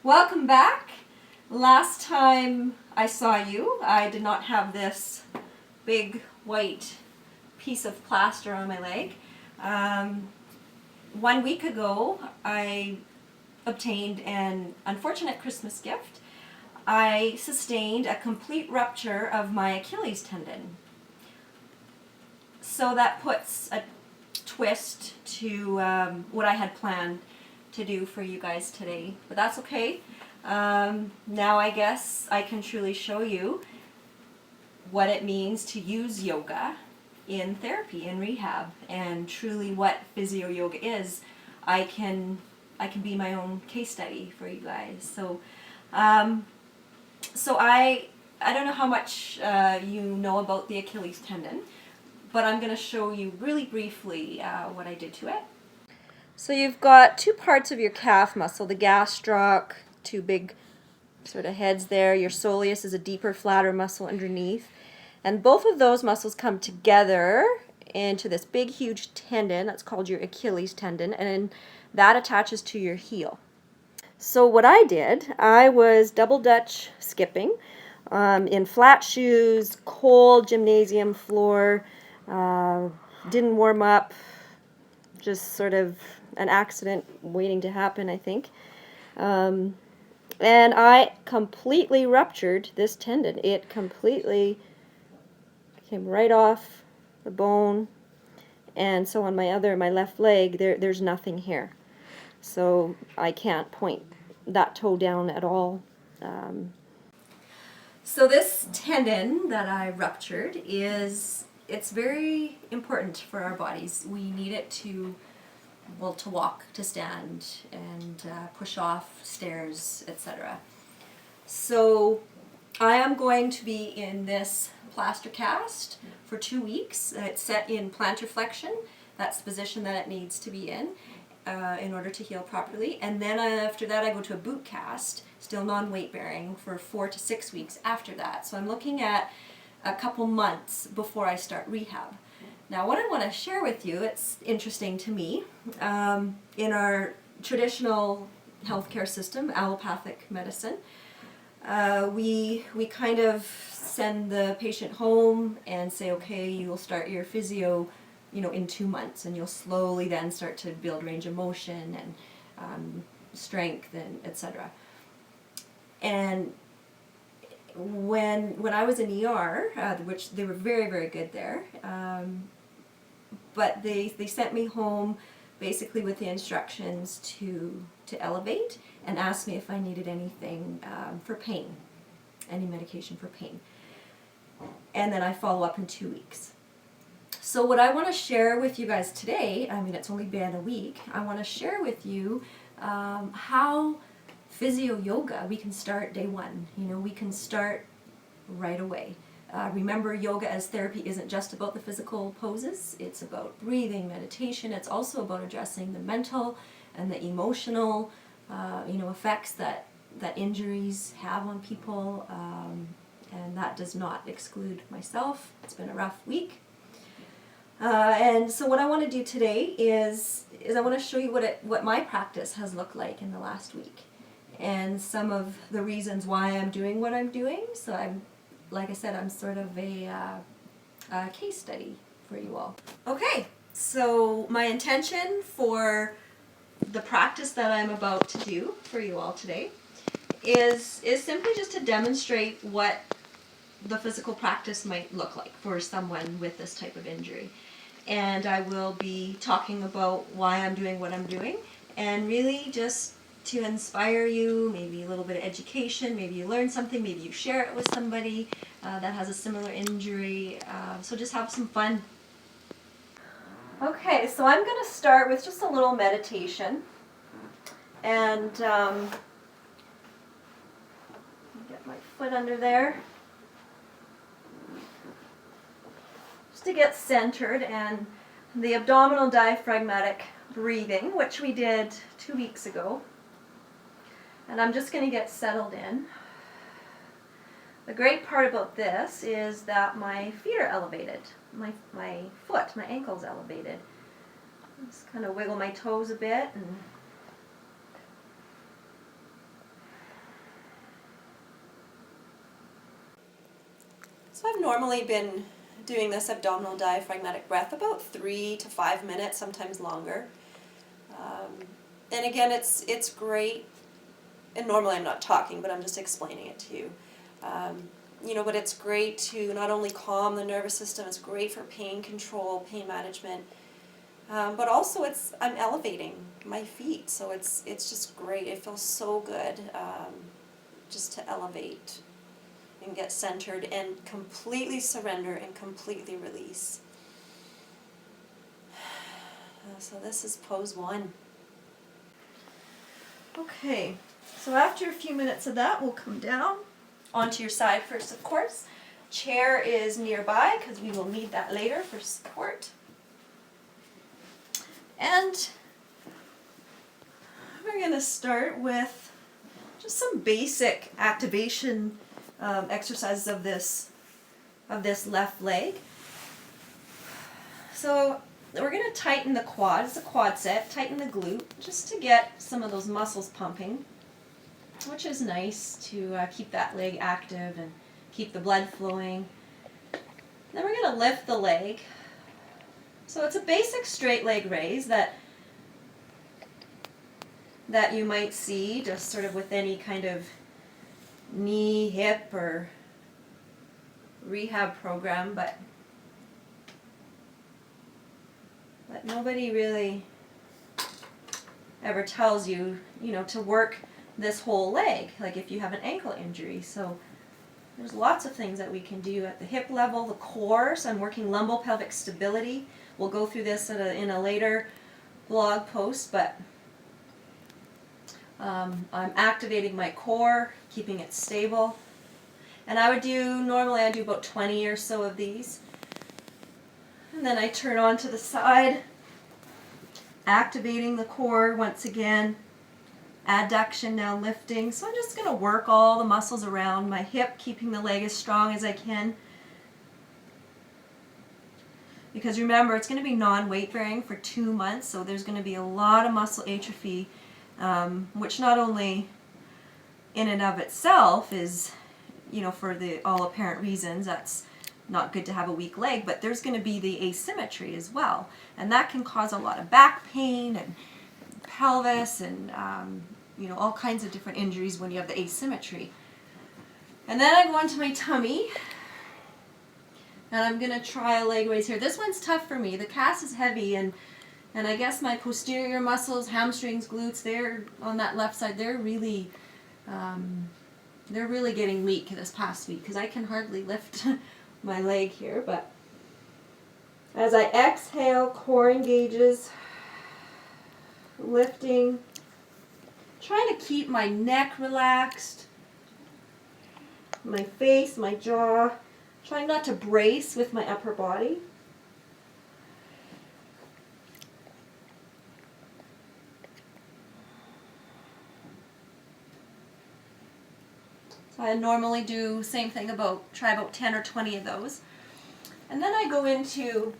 Welcome back. Last time I saw you, I did not have this big white piece of plaster on my leg. 1 week ago, I obtained an unfortunate Christmas gift. I sustained a complete rupture of my Achilles tendon. So that puts a twist to what I had planned to do for you guys today, but that's okay. Now I guess I can truly show you what it means to use yoga in therapy, in rehab, and truly what PhysioYoga is. I can be my own case study for you guys. So I don't know how much you know about the Achilles tendon, but I'm going to show you really briefly what I did to it. So you've got two parts of your calf muscle, the gastroc, two big sort of heads there. Your soleus is a deeper, flatter muscle underneath. And both of those muscles come together into this big, huge tendon that's called your Achilles tendon, and that attaches to your heel. So what I did, I was double Dutch skipping in flat shoes, cold gymnasium floor, didn't warm up, just sort of an accident waiting to happen, I think. And I completely ruptured this tendon. It completely came right off the bone. And so on my left leg, there's nothing here. So I can't point that toe down at all. So this tendon that I ruptured it's very important for our bodies. We need it to walk, to stand, and push off stairs, etc. So I am going to be in this plaster cast for 2 weeks. It's set in plantar flexion. That's the position that it needs to be in order to heal properly. And then after that I go to a boot cast, still non-weight bearing, for 4 to 6 weeks after that. So I'm looking at a couple months before I start rehab. Now what I want to share with you, it's interesting to me, in our traditional healthcare system, allopathic medicine, we kind of send the patient home and say, okay, you will start your physio, in 2 months, and you'll slowly then start to build range of motion and strength and etc. And when I was in ER, which they were very, very good there, but they sent me home basically with the instructions to elevate, and asked me if I needed anything for pain, any medication for pain. And then I follow up in 2 weeks. So what I want to share with you guys today, it's only been a week, I want to share with you how PhysioYoga, we can start day one. We can start right away. Remember, yoga as therapy isn't just about the physical poses. It's about breathing, meditation. It's also about addressing the mental and the emotional effects that injuries have on people, and that does not exclude myself. It's been a rough week. And so what I want to do today is I want to show you what my practice has looked like in the last week, and some of the reasons why I'm doing what I'm doing. So like I said, I'm sort of a case study for you all. Okay, so my intention for the practice that I'm about to do for you all today is simply just to demonstrate what the physical practice might look like for someone with this type of injury. And I will be talking about why I'm doing what I'm doing, and really just to inspire you, maybe a little bit of education, maybe you learn something, maybe you share it with somebody that has a similar injury, so just have some fun. Okay, so I'm going to start with just a little meditation, and get my foot under there, just to get centered, and the abdominal diaphragmatic breathing, which we did 2 weeks ago. And I'm just going to get settled in. The great part about this is that my feet are elevated. My ankle's elevated. Just kind of wiggle my toes a bit and So I've normally been doing this abdominal diaphragmatic breath about 3 to 5 minutes, sometimes longer. And again, it's great, and normally I'm not talking, but I'm just explaining it to you. But it's great to not only calm the nervous system, it's great for pain control, pain management, but also I'm elevating my feet, so it's just great. It feels so good just to elevate and get centered and completely surrender and completely release. So this is pose 1. Okay, so after a few minutes of that, we'll come down onto your side first, of course. Chair is nearby because we will need that later for support. And we're going to start with just some basic activation exercises of this left leg. So we're going to tighten the quad. It's a quad set. Tighten the glute just to get some of those muscles pumping, which is nice to keep that leg active and keep the blood flowing. Then we're going to lift the leg. So it's a basic straight leg raise that you might see just sort of with any kind of knee, hip, or rehab program, but nobody really ever tells you, to work this whole leg, like if you have an ankle injury. So there's lots of things that we can do at the hip level, the core. So I'm working lumbopelvic stability. We'll go through this in a later blog post, but I'm activating my core, keeping it stable. And normally I do about 20 or so of these. And then I turn on to the side, activating the core once again. Adduction now lifting. So I'm just going to work all the muscles around my hip, keeping the leg as strong as I can. Because remember, it's going to be non-weight bearing for 2 months, so there's going to be a lot of muscle atrophy, which not only in and of itself is, for the all apparent reasons, that's not good to have a weak leg, but there's going to be the asymmetry as well. And that can cause a lot of back pain and pelvis and, all kinds of different injuries when you have the asymmetry. And then I go onto my tummy, and I'm going to try a leg raise here. This one's tough for me. The cast is heavy, and I guess my posterior muscles, hamstrings, glutes, they're on that left side, they're really getting weak this past week because I can hardly lift my leg here. But as I exhale, core engages, lifting, trying to keep my neck relaxed, my face, my jaw, trying not to brace with my upper body. So I normally do same thing, try about 10 or 20 of those. And then I go into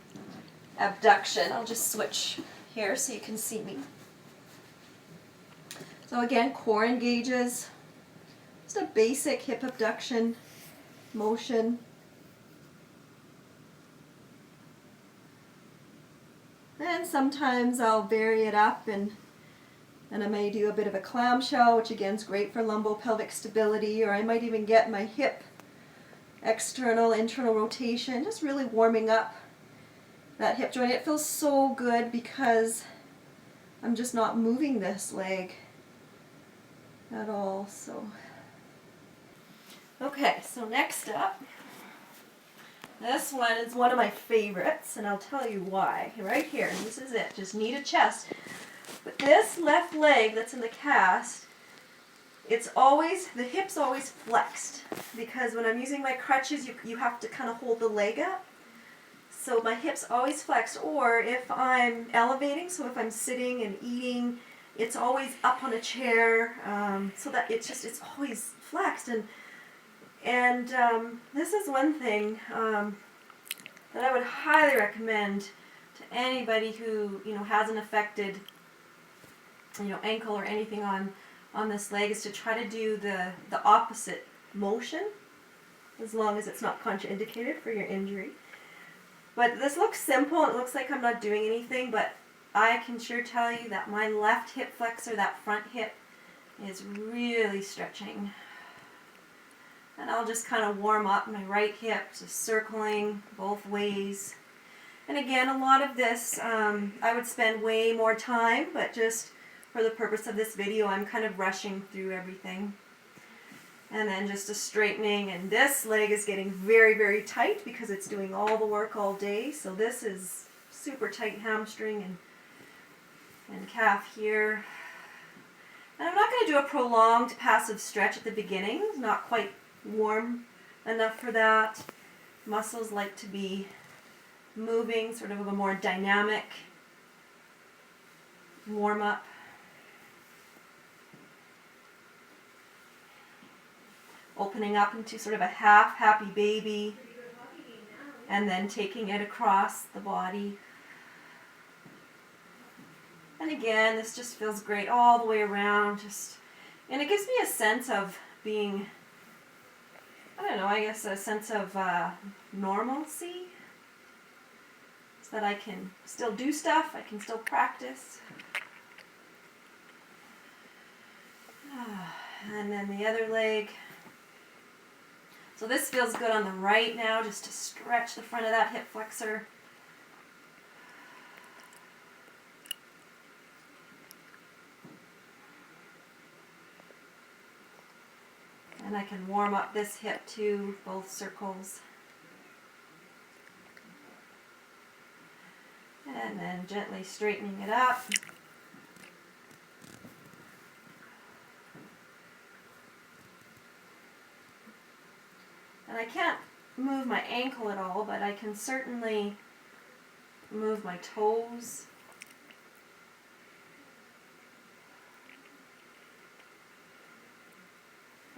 abduction. I'll just switch here so you can see me. So again, core engages. Just a basic hip abduction motion. And sometimes I'll vary it up and I may do a bit of a clamshell, which again is great for lumbopelvic stability, or I might even get my hip external, internal rotation, just really warming up that hip joint. It feels so good because I'm just not moving this leg at all. So, okay, so next up, this one is one of my favorites, and I'll tell you why. Right here, this is it, just knee to chest. But this left leg that's in the cast, the hip's always flexed, because when I'm using my crutches, you have to kind of hold the leg up. So my hip's always flexed, or if I'm elevating, so if I'm sitting and eating, it's always up on a chair, so that it's always flexed. And this is one thing that I would highly recommend to anybody who has an affected ankle or anything on this leg, is to try to do the opposite motion. as long as it's not contraindicated for your injury. But this looks simple. It looks like I'm not doing anything, but I can sure tell you that my left hip flexor, that front hip, is really stretching. And I'll just kind of warm up my right hip, just circling both ways. And again, a lot of this, I would spend way more time, but just for the purpose of this video, I'm kind of rushing through everything. And then just a straightening, and this leg is getting very, very tight because it's doing all the work all day. So this is super tight hamstring and calf here. And I'm not going to do a prolonged passive stretch at the beginning. It's not quite warm enough for that. Muscles like to be moving, sort of a more dynamic warm-up. Opening up into sort of a half happy baby, and then taking it across the body. And again, this just feels great all the way around, and it gives me a sense of being, I don't know, I guess a sense of normalcy, so that I can still do stuff, I can still practice. And then the other leg. So this feels good on the right now, just to stretch the front of that hip flexor. And I can warm up this hip too, both circles. And then gently straightening it up. And I can't move my ankle at all, but I can certainly move my toes.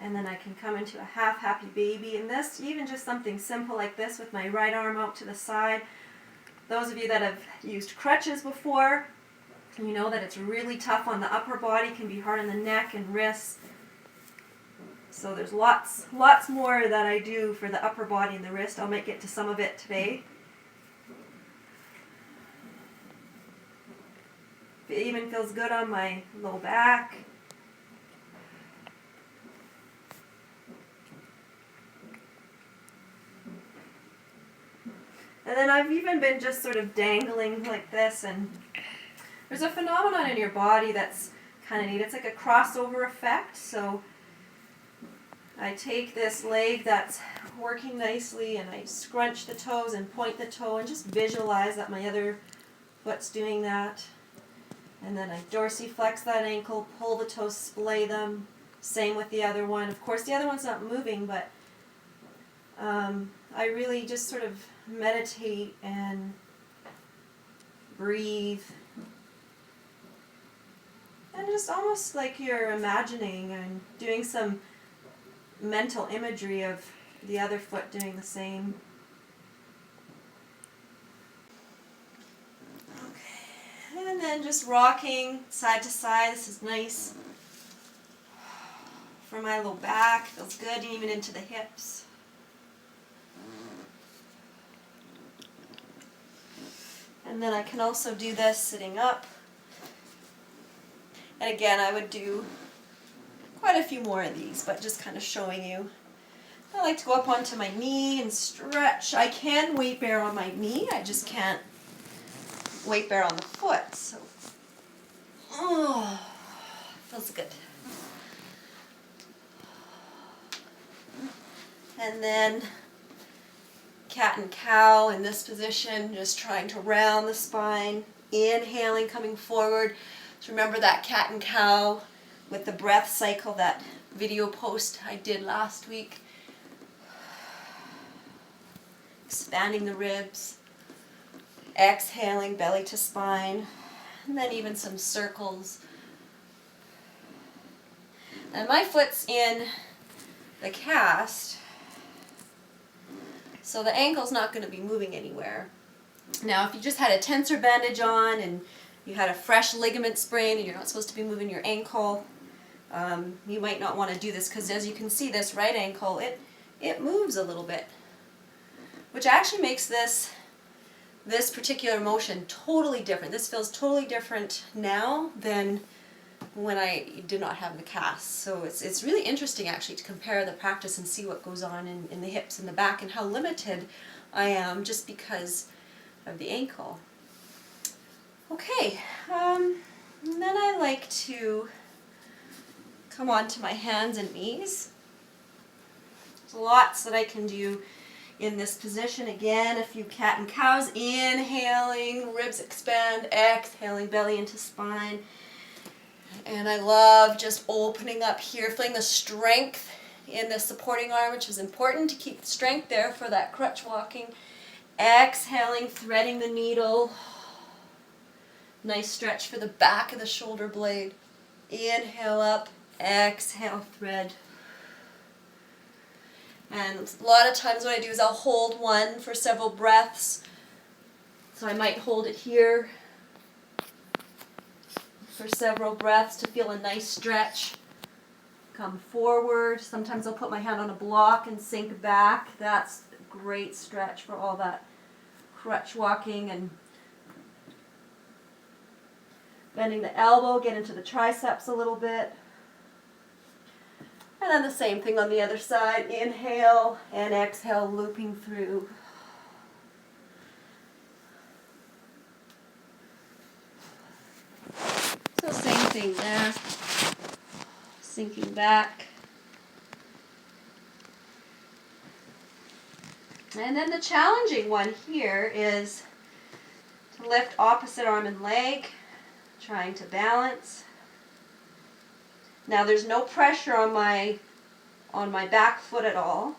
And then I can come into a half happy baby. And this, even just something simple like this with my right arm out to the side. Those of you that have used crutches before, you know that it's really tough on the upper body, can be hard on the neck and wrists. So there's lots more that I do for the upper body and the wrist. I might get to some of it today. It even feels good on my low back. And then I've even been just sort of dangling like this, and there's a phenomenon in your body that's kind of neat. It's like a crossover effect. So I take this leg that's working nicely and I scrunch the toes and point the toe and just visualize that my other foot's doing that. And then I dorsiflex that ankle, pull the toes, splay them. Same with the other one. Of course, the other one's not moving, but I really just sort of meditate and breathe. And just almost like you're imagining and doing some mental imagery of the other foot doing the same. Okay, and then just rocking side to side. This is nice for my low back. Feels good, even into the hips. And then I can also do this sitting up. And again, I would do quite a few more of these, but just kind of showing you. I like to go up onto my knee and stretch. I can weight bear on my knee, I just can't weight bear on the foot. So, oh, feels good. And then cat and cow in this position, just trying to round the spine, inhaling, coming forward. So remember that cat and cow with the breath cycle, that video post I did last week. Expanding the ribs, exhaling, belly to spine, and then even some circles. And my foot's in the cast, so the ankle's not going to be moving anywhere. Now, if you just had a tensor bandage on and you had a fresh ligament sprain and you're not supposed to be moving your ankle, you might not want to do this, because as you can see, this right ankle, it moves a little bit, which actually makes this particular motion totally different. This feels totally different now than when I did not have the cast. So it's really interesting actually to compare the practice and see what goes on in the hips and the back and how limited I am just because of the ankle. Okay, and then I like to come on to my hands and knees. There's lots that I can do in this position. Again, a few cat and cows. Inhaling, ribs expand, exhaling, belly into spine. And I love just opening up here, feeling the strength in the supporting arm, which is important to keep the strength there for that crutch walking. Exhaling, threading the needle. Nice stretch for the back of the shoulder blade. Inhale up, exhale, thread. And a lot of times what I do is I'll hold one for several breaths. So I might hold it here for several breaths to feel a nice stretch. Come forward. Sometimes I'll put my hand on a block and sink back. That's a great stretch for all that crutch walking and bending the elbow, get into the triceps a little bit. And then the same thing on the other side. Inhale and exhale, looping through. So same thing there. Sinking back. And then the challenging one here is to lift opposite arm and leg, trying to balance. Now there's no pressure on my back foot at all.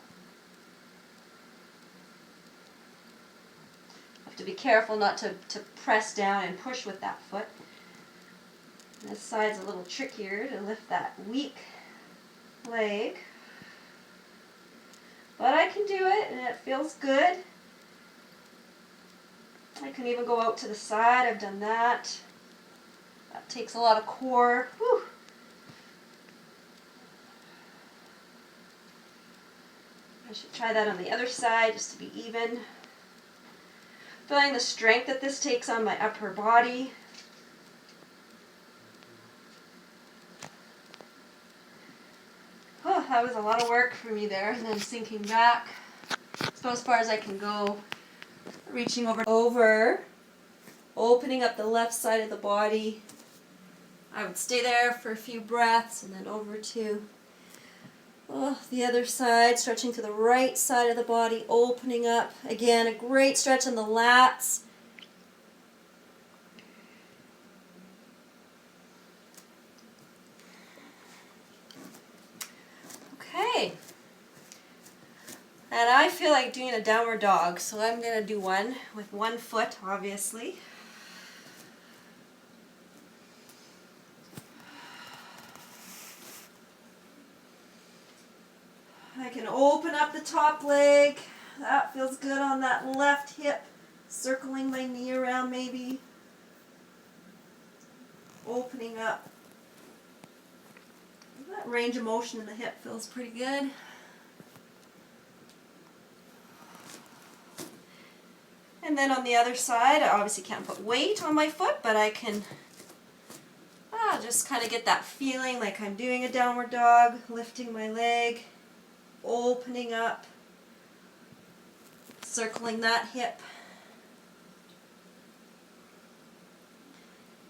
I have to be careful not to press down and push with that foot. This side's a little trickier to lift that weak leg. But I can do it and it feels good. I can even go out to the side. I've done that. That takes a lot of core. Whew. I should try that on the other side just to be even. Feeling the strength that this takes on my upper body. Oh, that was a lot of work for me there. And then sinking back. That's about as far as I can go. Reaching over, opening up the left side of the body. I would stay there for a few breaths and then over to the other side, stretching to the right side of the body, opening up. Again, a great stretch on the lats. Okay. And I feel like doing a downward dog, so I'm going to do one with one foot, obviously. I can open up the top leg. That feels good on that left hip. Circling my knee around maybe. Opening up. That range of motion in the hip feels pretty good. And then on the other side, I obviously can't put weight on my foot, but I can just kind of get that feeling like I'm doing a downward dog, lifting my leg, opening up, circling that hip.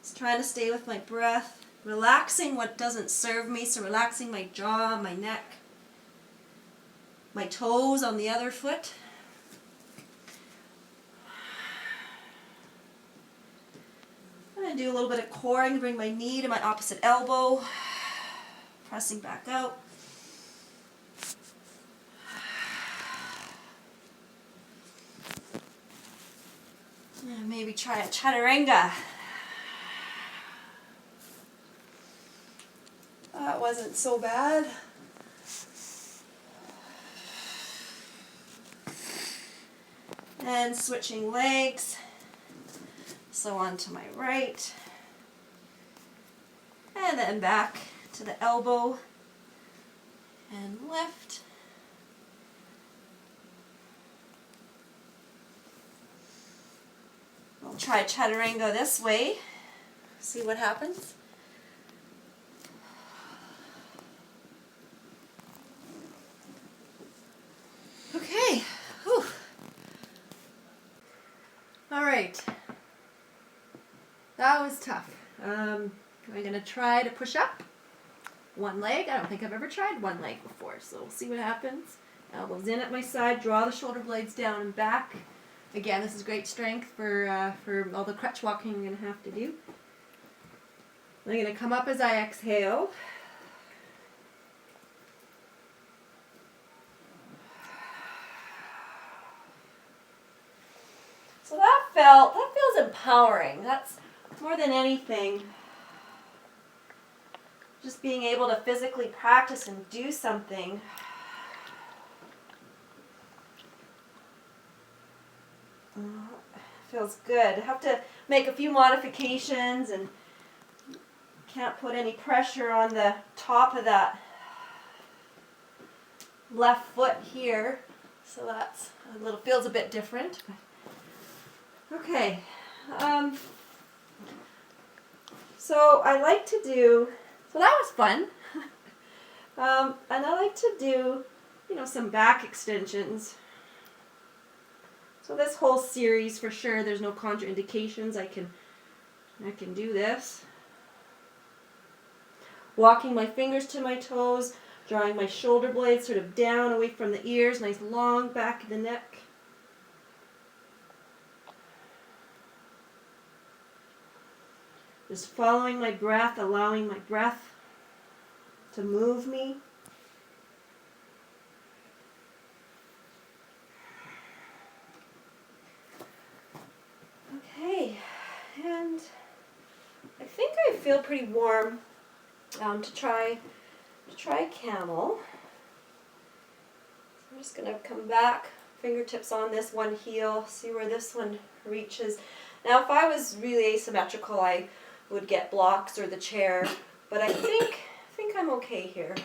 Just trying to stay with my breath, relaxing what doesn't serve me, so relaxing my jaw, my neck, my toes on the other foot. I'm going to do a little bit of coring, bring my knee to my opposite elbow, pressing back out. And maybe try a chaturanga. That wasn't so bad. And switching legs. So on to my right. And then back to the elbow. And lift. try chaturanga this way. See what happens. Okay. Whew. All right. That was tough. I'm going to try to push up one leg. I don't think I've ever tried one leg before, so we'll see what happens. Elbows in at my side, draw the shoulder blades down and back. Again, this is great strength for all the crutch walking I'm going to have to do. I'm going to come up as I exhale. So that feels empowering. That's more than anything. Just being able to physically practice and do something. Feels good. I have to make a few modifications and can't put any pressure on the top of that left foot here. So that's feels a bit different. Okay. So I like to do, so that was fun. And I like to do, some back extensions. So this whole series, for sure, there's no contraindications. I can do this. Walking my fingers to my toes, drawing my shoulder blades sort of down away from the ears, nice long back of the neck. Just following my breath, allowing my breath to move me. Okay, and I think I feel pretty warm to try camel. So I'm just going to come back, fingertips on this one heel, see where this one reaches. Now if I was really asymmetrical, I would get blocks or the chair, but I think I'm okay here.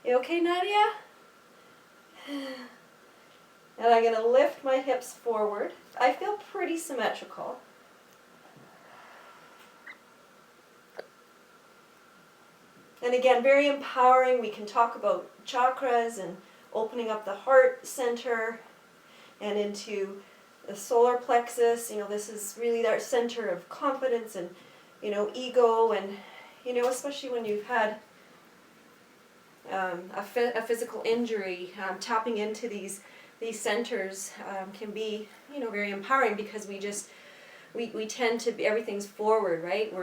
You okay, Nadia? And I'm going to lift my hips forward. I feel pretty symmetrical. And again, very empowering. We can talk about chakras and opening up the heart center and into the solar plexus. This is really our center of confidence and, ego, and, especially when you've had a physical injury, tapping into these centers can be, very empowering, because we tend to be, everything's forward, right?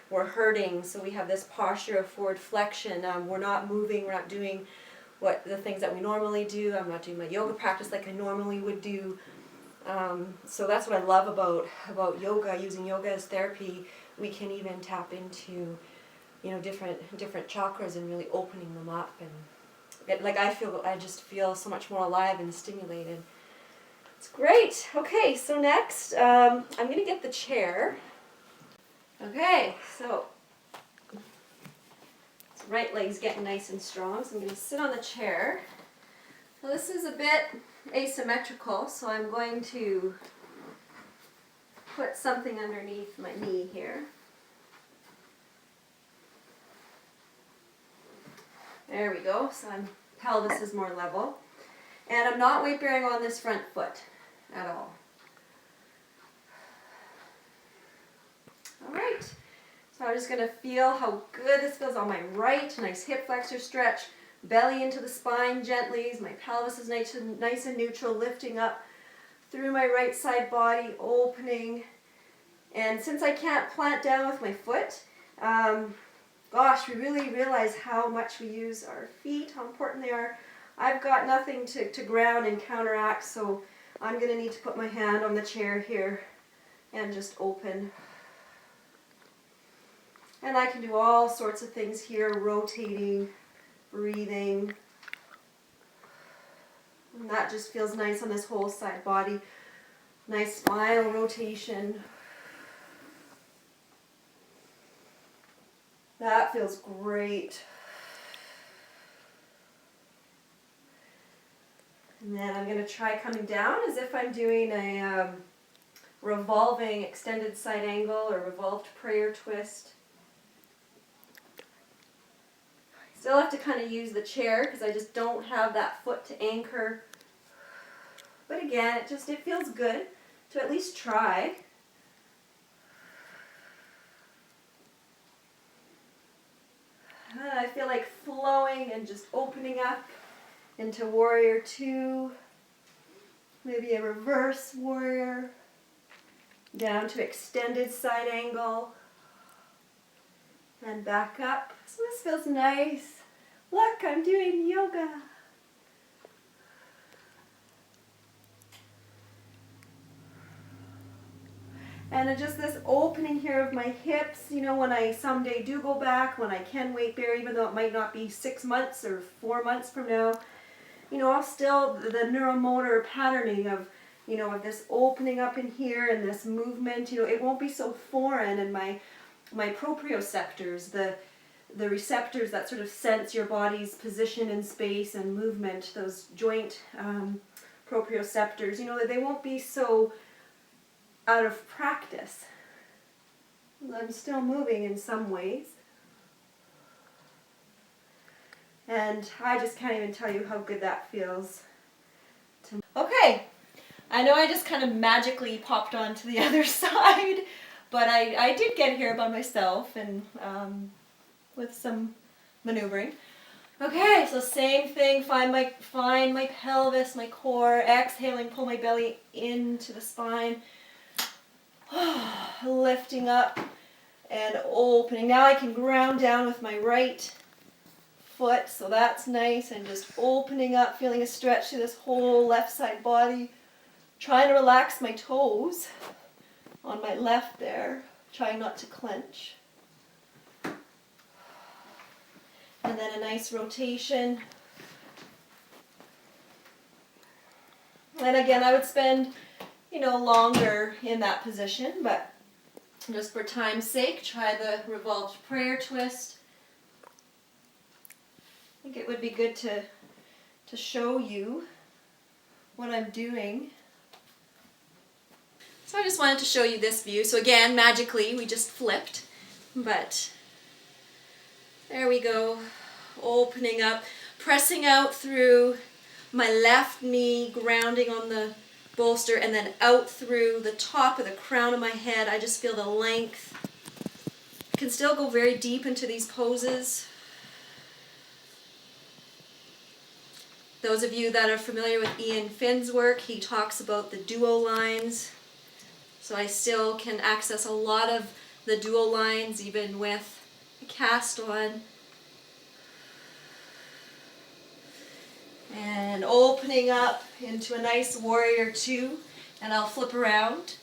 We're hurting, so we have this posture of forward flexion. We're not moving, we're not doing the things that we normally do. I'm not doing my yoga practice like I normally would do. So that's what I love about yoga, using yoga as therapy. We can even tap into, different chakras and really opening them up, and I just feel so much more alive and stimulated. It's great. Okay, so next, I'm going to get the chair. Okay, so right leg's getting nice and strong, so I'm going to sit on the chair. Now this is a bit asymmetrical, so I'm going to put something underneath my knee here. There we go, so my pelvis is more level. And I'm not weight bearing on this front foot at all. Alright, so I'm just going to feel how good this feels on my right. Nice hip flexor stretch, belly into the spine gently. My pelvis is nice and neutral, lifting up through my right side body, opening. And since I can't plant down with my foot, gosh, we really realize how much we use our feet, how important they are. I've got nothing to ground and counteract, so I'm going to need to put my hand on the chair here and just open. And I can do all sorts of things here, rotating, breathing. And that just feels nice on this whole side body. Nice spinal rotation. That feels great. And then I'm going to try coming down as if I'm doing a revolving extended side angle or revolved prayer twist. Still have to kind of use the chair because I just don't have that foot to anchor. But again, it feels good to at least try. And I feel like flowing and just opening up into warrior two, maybe a reverse warrior, down to extended side angle, and back up. So this feels nice. Look, I'm doing yoga. And just this opening here of my hips, you know, when I someday do go back, when I can weight bear, even though it might not be 6 months or 4 months from now, you know, I'll still, the neuromotor patterning of, you know, of this opening up in here and this movement, you know, it won't be so foreign, and my proprioceptors, the receptors that sort of sense your body's position in space and movement, those joint proprioceptors, you know, they won't be so out of practice. I'm still moving in some ways. And I just can't even tell you how good that feels. Okay, I know I just kind of magically popped onto the other side, but I did get here by myself and with some maneuvering. Okay, so same thing, find my pelvis, my core, exhaling, pull my belly into the spine. Lifting up and opening. Now I can ground down with my right foot, so that's nice, and just opening up, feeling a stretch through this whole left side body. Trying to relax my toes on my left there, trying not to clench. And then a nice rotation. And again, I would spend, you know, longer in that position, but just for time's sake, try the revolved prayer twist. I think it would be good to show you what I'm doing. So I just wanted to show you this view. So again, magically, we just flipped, but there we go. Opening up, pressing out through my left knee, grounding on the bolster, and then out through the top of the crown of my head. I just feel the length. I can still go very deep into these poses. Those of you that are familiar with Ian Finn's work, he talks about the duo lines. So I still can access a lot of the duo lines even with a cast on. And opening up into a nice warrior two, and I'll flip around.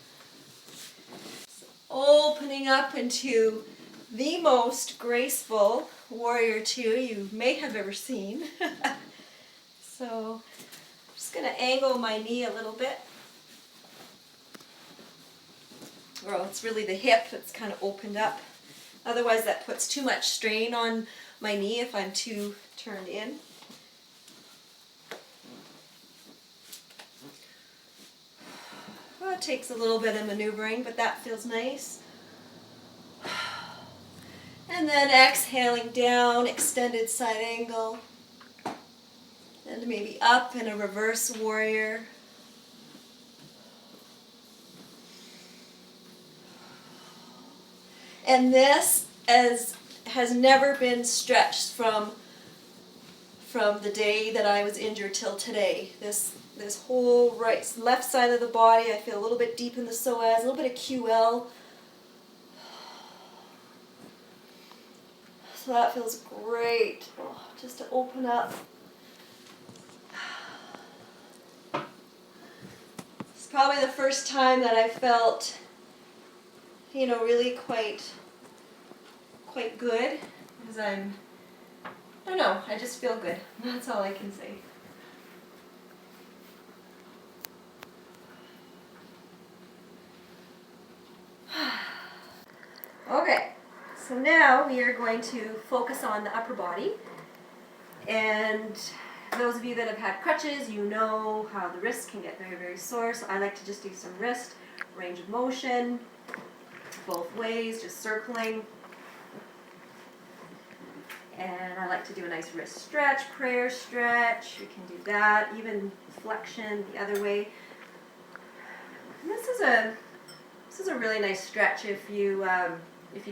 Opening up into the most graceful warrior two you may have ever seen. So I'm just going to angle my knee a little bit. Well, it's really the hip that's kind of opened up. Otherwise that puts too much strain on my knee if I'm too turned in. Well, it takes a little bit of maneuvering, but that feels nice. And then exhaling down, extended side angle. And maybe up in a reverse warrior. And this has never been stretched from the day that I was injured till today. This whole left side of the body, I feel a little bit deep in the psoas, a little bit of QL. So that feels great, just to open up. It's probably the first time that I felt, you know, really quite good, because I don't know, I just feel good. That's all I can say. Okay, so now we are going to focus on the upper body, and those of you that have had crutches, you know how the wrists can get very, very sore. So I like to just do some wrist range of motion, both ways, just circling. And I like to do a nice wrist stretch, prayer stretch. You can do that, even flexion the other way. And this is a really nice stretch if you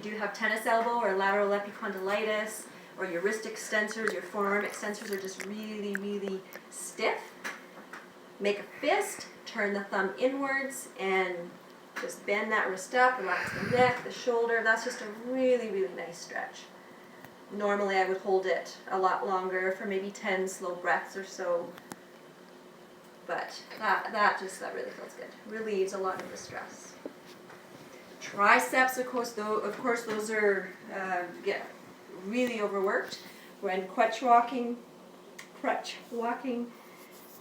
do have tennis elbow or lateral epicondylitis, or your wrist extensors, your forearm extensors are just really, really stiff. Make a fist, turn the thumb inwards, and just bend that wrist up, relax the neck, the shoulder. That's just a really, really nice stretch. Normally I would hold it a lot longer for maybe 10 slow breaths or so. But that really feels good. Relieves a lot of the stress. Triceps, of course, those are get really overworked. We're in crutch walking.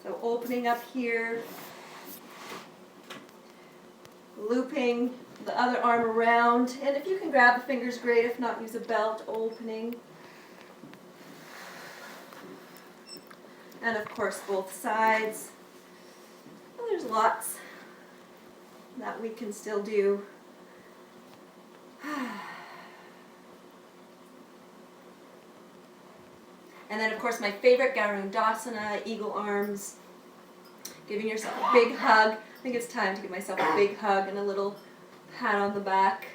So opening up here, looping the other arm around, and if you can grab the fingers, great. If not, use a belt. Opening, and of course both sides. Well, there's lots that we can still do. And then of course my favorite, Garudasana, eagle arms. Giving yourself a big hug. I think it's time to give myself a big hug and a little pat on the back.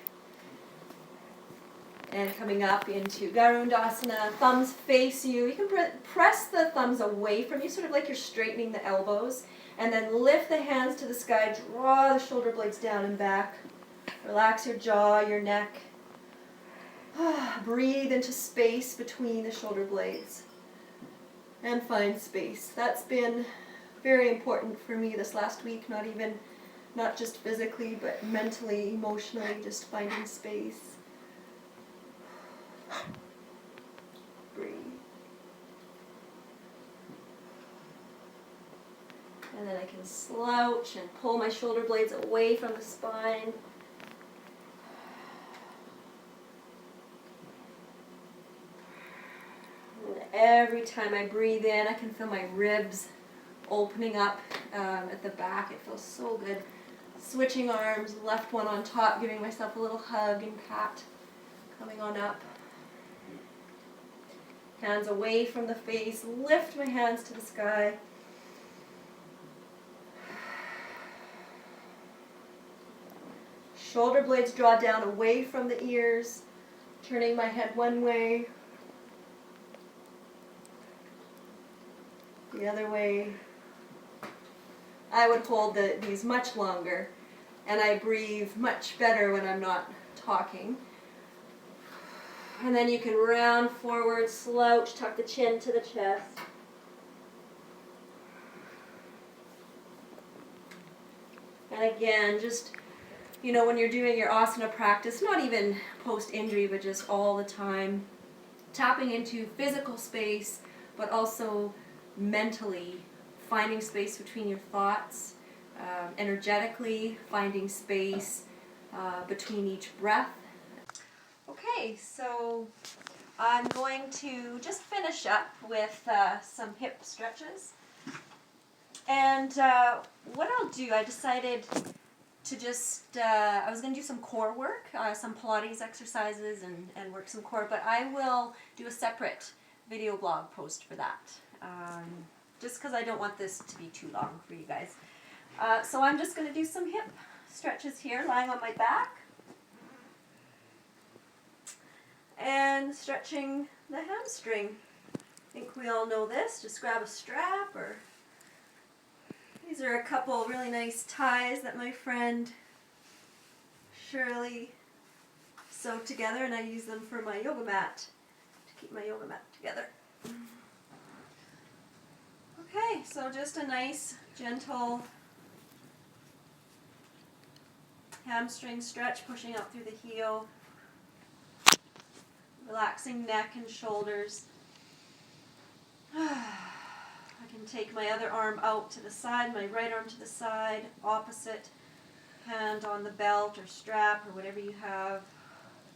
And coming up into Garudasana, thumbs face you. You can press the thumbs away from you, sort of like you're straightening the elbows. And then lift the hands to the sky, draw the shoulder blades down and back. Relax your jaw, your neck. Breathe into space between the shoulder blades. And find space. That's been very important for me this last week, not just physically, but mentally, emotionally, just finding space. Breathe. And then I can slouch and pull my shoulder blades away from the spine. And every time I breathe in, I can feel my ribs opening up at the back. It feels so good. Switching arms, left one on top, giving myself a little hug and pat. Coming on up. Hands away from the face. Lift my hands to the sky. Shoulder blades draw down away from the ears. Turning my head one way. The other way. I would hold these much longer, and I breathe much better when I'm not talking. And then you can round forward, slouch, tuck the chin to the chest. And again, just, when you're doing your asana practice, not even post-injury, but just all the time, tapping into physical space, but also mentally finding space between your thoughts, energetically finding space between each breath. Okay, so I'm going to just finish up with some hip stretches. And what I'll do, I decided to just, I was going to do some core work, some Pilates exercises and work some core, but I will do a separate video blog post for that. Just because I don't want this to be too long for you guys. So I'm just going to do some hip stretches here, lying on my back. And stretching the hamstring. I think we all know this. Just grab a strap, or these are a couple really nice ties that my friend Shirley sewed together, and I use them for my yoga mat, to keep my yoga mat together. Okay, so just a nice, gentle hamstring stretch, pushing up through the heel, relaxing neck and shoulders. I can take my other arm out to the side, my right arm to the side, opposite hand on the belt or strap or whatever you have.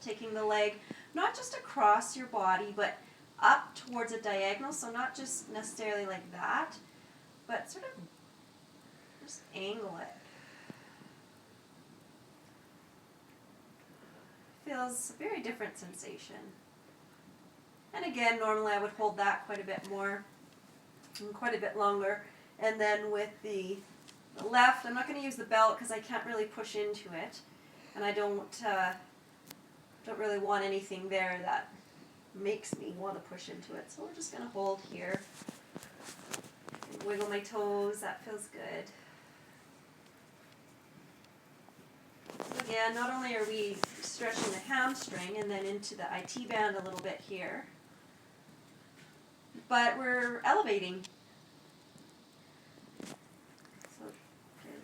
Taking the leg not just across your body, but up up towards a diagonal, so not just necessarily like that, but sort of just angle it. Feels a very different sensation. And again, normally I would hold that quite a bit more, and quite a bit longer. And then with the left, I'm not going to use the belt because I can't really push into it, and I don't really want anything there that makes me want to push into it. So we're just going to hold here, wiggle my toes. That feels good. So again, not only are we stretching the hamstring and then into the IT band a little bit here, but we're elevating. So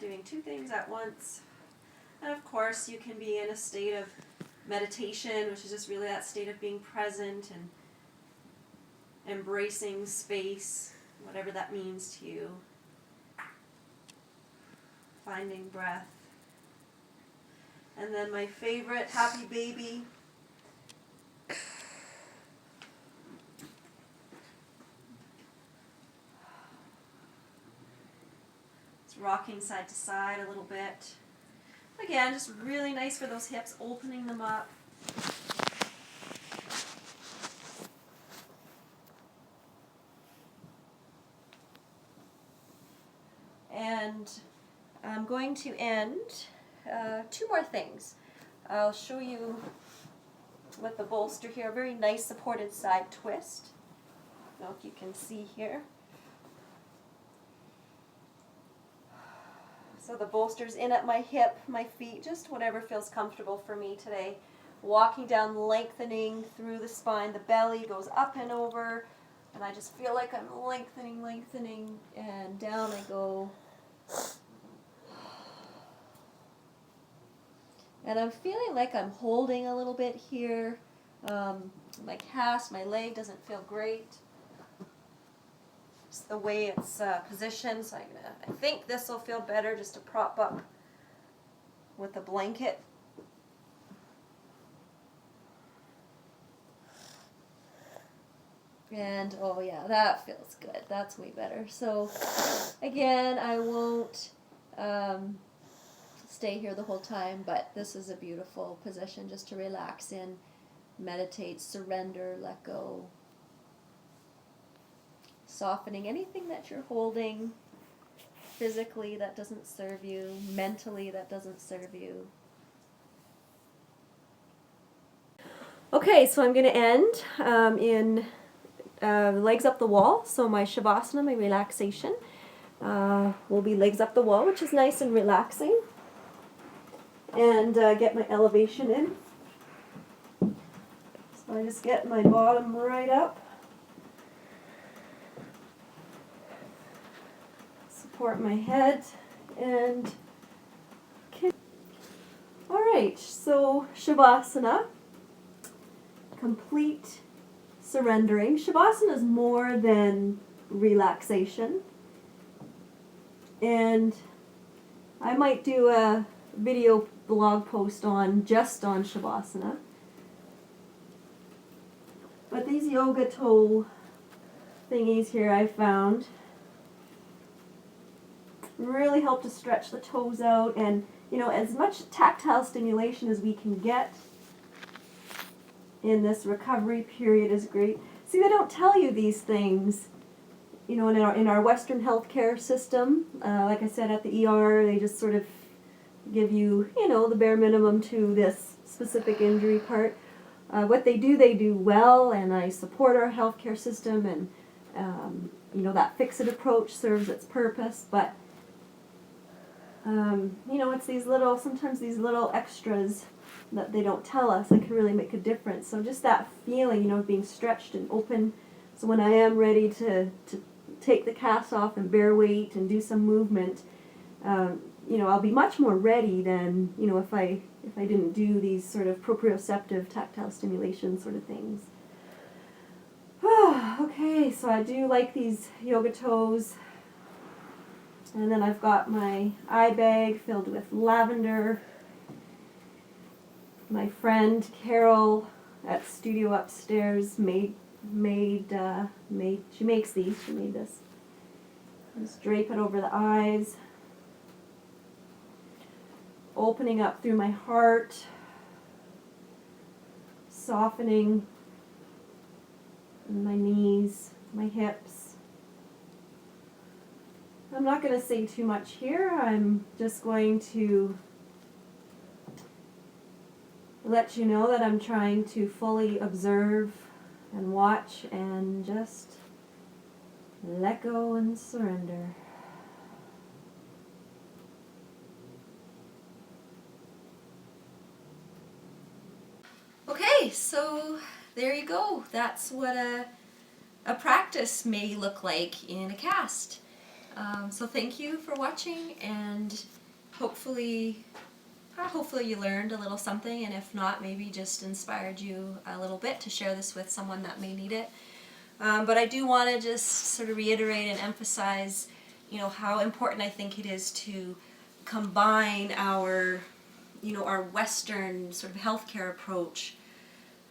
doing two things at once. And of course, you can be in a state of meditation, which is just really that state of being present and embracing space, whatever that means to you. Finding breath. And then my favorite, happy baby. It's rocking side to side a little bit. Again, just really nice for those hips, opening them up. And I'm going to end two more things. I'll show you with the bolster here, a very nice supported side twist. I don't know if you can see here. So the bolster's in at my hip, my feet, just whatever feels comfortable for me today. Walking down, lengthening through the spine. The belly goes up and over, and I just feel like I'm lengthening, and down I go. And I'm feeling like I'm holding a little bit here. My calf, my leg doesn't feel great. Just the way it's positioned, so I think this will feel better just to prop up with a blanket. And oh yeah, that feels good. That's way better. So again, I won't stay here the whole time, but this is a beautiful position just to relax in, meditate, surrender, let go. Softening anything that you're holding physically that doesn't serve you, mentally that doesn't serve you. Okay, so I'm going to end in legs up the wall. So my Shavasana, my relaxation, will be legs up the wall, which is nice and relaxing. And get my elevation in. So I just get my bottom right up. Support my head and all right, so Shavasana, complete surrendering. Shavasana is more than relaxation, and I might do a video blog post just on Shavasana, but these yoga toe thingies here I found really help to stretch the toes out, and as much tactile stimulation as we can get in this recovery period is great. See, they don't tell you these things, in our Western healthcare system. Like I said, at the ER, they just sort of give you, the bare minimum to this specific injury part. What they do well, and I support our healthcare system, and that fix-it approach serves its purpose, but it's sometimes these little extras that they don't tell us that can really make a difference. So just that feeling, of being stretched and open. So when I am ready to take the cast off and bear weight and do some movement, I'll be much more ready than, if I didn't do these sort of proprioceptive tactile stimulation sort of things. Okay, so I do like these yoga toes. And then I've got my eye bag filled with lavender. My friend Carol at Studio Upstairs made she makes these. She made this. Just drape it over the eyes, opening up through my heart, softening in my knees, my hips. I'm not going to say too much here. I'm just going to let you know that I'm trying to fully observe and watch and just let go and surrender. Okay, so there you go. That's what a practice may look like in a cast. So thank you for watching, and hopefully you learned a little something, and if not, maybe just inspired you a little bit to share this with someone that may need it. But I do want to just sort of reiterate and emphasize, how important I think it is to combine our Western sort of healthcare approach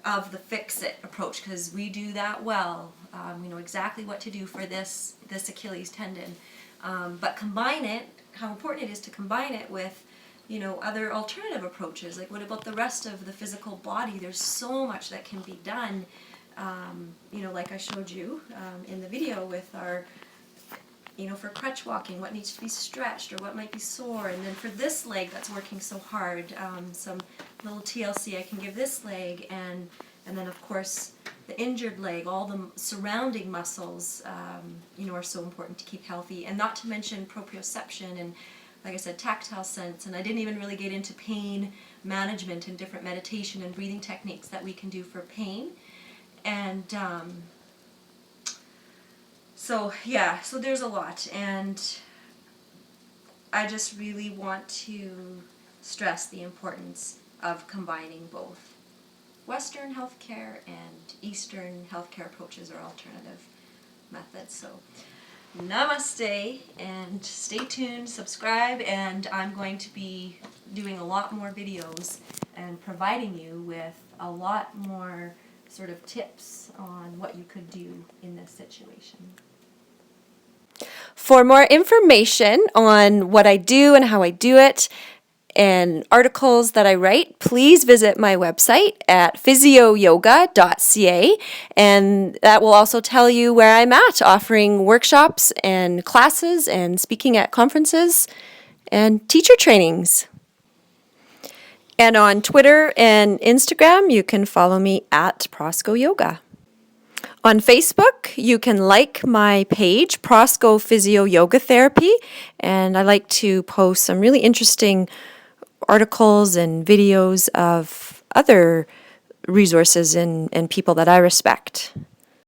of the fix-it approach, because we do that well. We know exactly what to do for this Achilles tendon. But combine it, how important it is to combine it with other alternative approaches. Like, what about the rest of the physical body? There's so much that can be done. Like I showed you in the video with our, for crutch walking, what needs to be stretched or what might be sore. And then for this leg that's working so hard, some little TLC I can give this leg, and then of course the injured leg, all the surrounding muscles, are so important to keep healthy. And not to mention proprioception and, like I said, tactile sense. And I didn't even really get into pain management and different meditation and breathing techniques that we can do for pain. And so there's a lot, and I just really want to stress the importance of combining both Western healthcare and Eastern healthcare approaches or alternative methods. So namaste, and stay tuned, subscribe, and I'm going to be doing a lot more videos and providing you with a lot more sort of tips on what you could do in this situation. For more information on what I do and how I do it, and articles that I write, please visit my website at PhysioYoga.ca, and that will also tell you where I'm at, offering workshops and classes and speaking at conferences and teacher trainings. And on Twitter and Instagram, you can follow me at Prosco Yoga. On Facebook, you can like my page, Prosco Physio Yoga Therapy, and I like to post some really interesting articles and videos of other resources and people that I respect.